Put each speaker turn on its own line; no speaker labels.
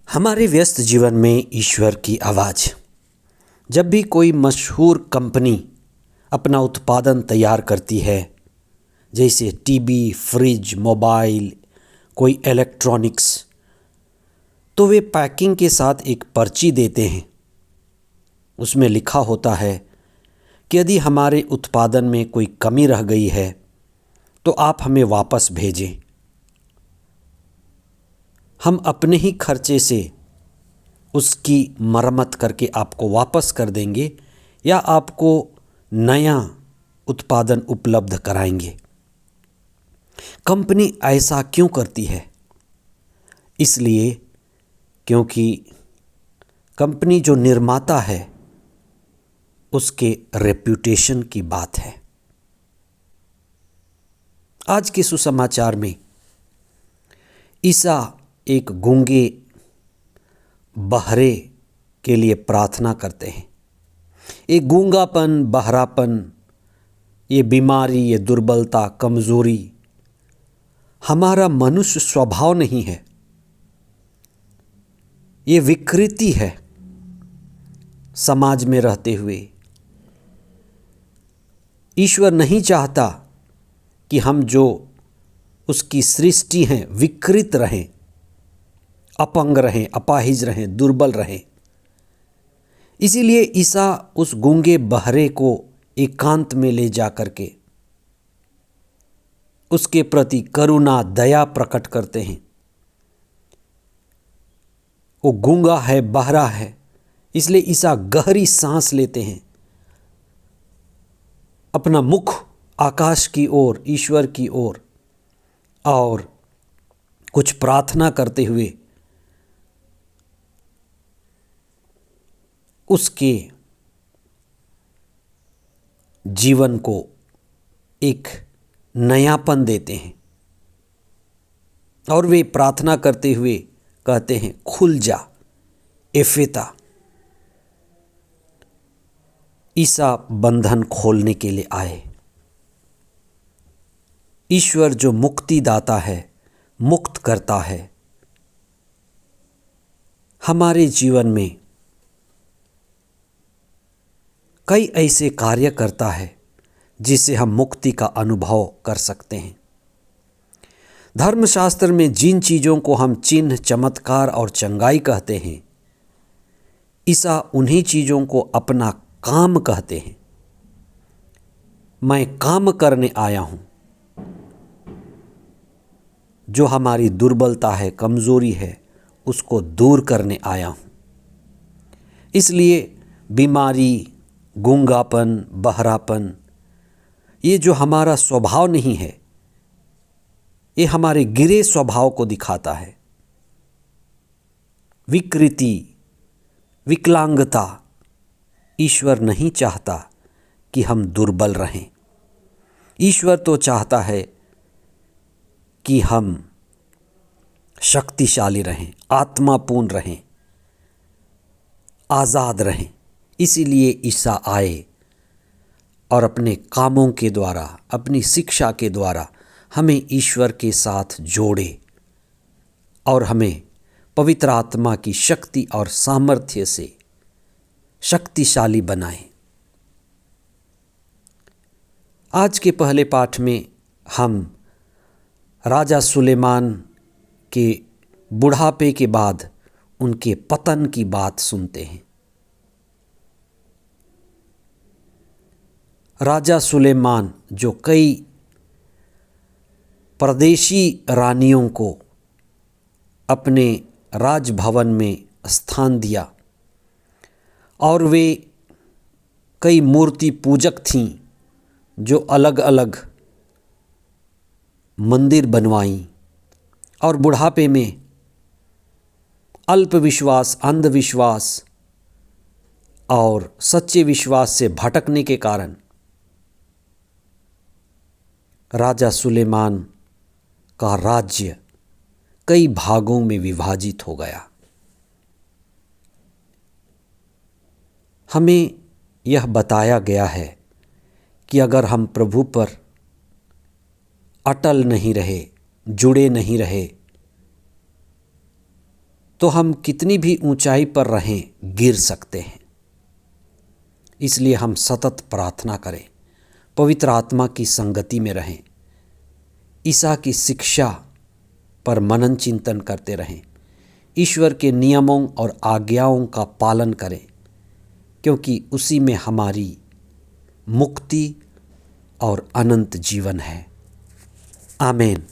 हमारे व्यस्त जीवन में ईश्वर की आवाज़। जब भी कोई मशहूर कंपनी अपना उत्पादन तैयार करती है, जैसे टीवी, फ्रिज, मोबाइल, कोई इलेक्ट्रॉनिक्स, तो वे पैकिंग के साथ एक पर्ची देते हैं। उसमें लिखा होता है कि यदि हमारे उत्पादन में कोई कमी रह गई है तो आप हमें वापस भेजें। हम अपने ही खर्चे से उसकी मरम्मत करके आपको वापस कर देंगे या आपको नया उत्पादन उपलब्ध कराएंगे। कंपनी ऐसा क्यों करती है? इसलिए क्योंकि कंपनी जो निर्माता है उसके रेप्यूटेशन की बात है। आज के सुसमाचार में ईसा एक गूंगे बहरे के लिए प्रार्थना करते हैं। ये गूंगापन, बहरापन, ये बीमारी, ये दुर्बलता, कमज़ोरी हमारा मनुष्य स्वभाव नहीं है। ये विकृति है। समाज में रहते हुए ईश्वर नहीं चाहता कि हम जो उसकी सृष्टि हैं विकृत रहें, अपंग रहें, अपाहिज रहें, दुर्बल रहें। इसीलिए ईसा उस गूंगे बहरे को एकांत में ले जा करके उसके प्रति करुणा, दया प्रकट करते हैं। वो गूंगा है, बहरा है, इसलिए ईसा गहरी सांस लेते हैं, अपना मुख आकाश की ओर, ईश्वर की ओर, और कुछ प्रार्थना करते हुए उसके जीवन को एक नयापन देते हैं। और वे प्रार्थना करते हुए कहते हैं, खुल जा एफेता। ईसा बंधन खोलने के लिए आए। ईश्वर जो मुक्तिदाता है, मुक्त करता है, हमारे जीवन में कई ऐसे कार्य करता है जिससे हम मुक्ति का अनुभव कर सकते हैं। धर्मशास्त्र में जिन चीज़ों को हम चिन्ह, चमत्कार और चंगाई कहते हैं, ईसा उन्हीं चीज़ों को अपना काम कहते हैं। मैं काम करने आया हूँ। जो हमारी दुर्बलता है, कमज़ोरी है, उसको दूर करने आया हूँ। इसलिए बीमारी, गूंगापन, बहरापन, ये जो हमारा स्वभाव नहीं है, ये हमारे गिरे स्वभाव को दिखाता है। विकृति, विकलांगता, ईश्वर नहीं चाहता कि हम दुर्बल रहें। ईश्वर तो चाहता है कि हम शक्तिशाली रहें, आत्मापूर्ण रहें, आज़ाद रहें। इसीलिए ईसा आए और अपने कामों के द्वारा, अपनी शिक्षा के द्वारा हमें ईश्वर के साथ जोड़े और हमें पवित्र आत्मा की शक्ति और सामर्थ्य से शक्तिशाली बनाए। आज के पहले पाठ में हम राजा सुलेमान के बुढ़ापे के बाद उनके पतन की बात सुनते हैं। राजा सुलेमान जो कई परदेशी रानियों को अपने राजभवन में स्थान दिया और वे कई मूर्ति पूजक थीं जो अलग अलग मंदिर बनवाईं, और बुढ़ापे में अल्प विश्वास, अंधविश्वास और सच्चे विश्वास से भटकने के कारण राजा सुलेमान का राज्य कई भागों में विभाजित हो गया। हमें यह बताया गया है कि अगर हम प्रभु पर अटल नहीं रहे, जुड़े नहीं रहे, तो हम कितनी भी ऊंचाई पर रहें गिर सकते हैं। इसलिए हम सतत प्रार्थना करें, पवित्र आत्मा की संगति में रहें, ईसा की शिक्षा पर मनन चिंतन करते रहें, ईश्वर के नियमों और आज्ञाओं का पालन करें, क्योंकि उसी में हमारी मुक्ति और अनंत जीवन है। आमीन।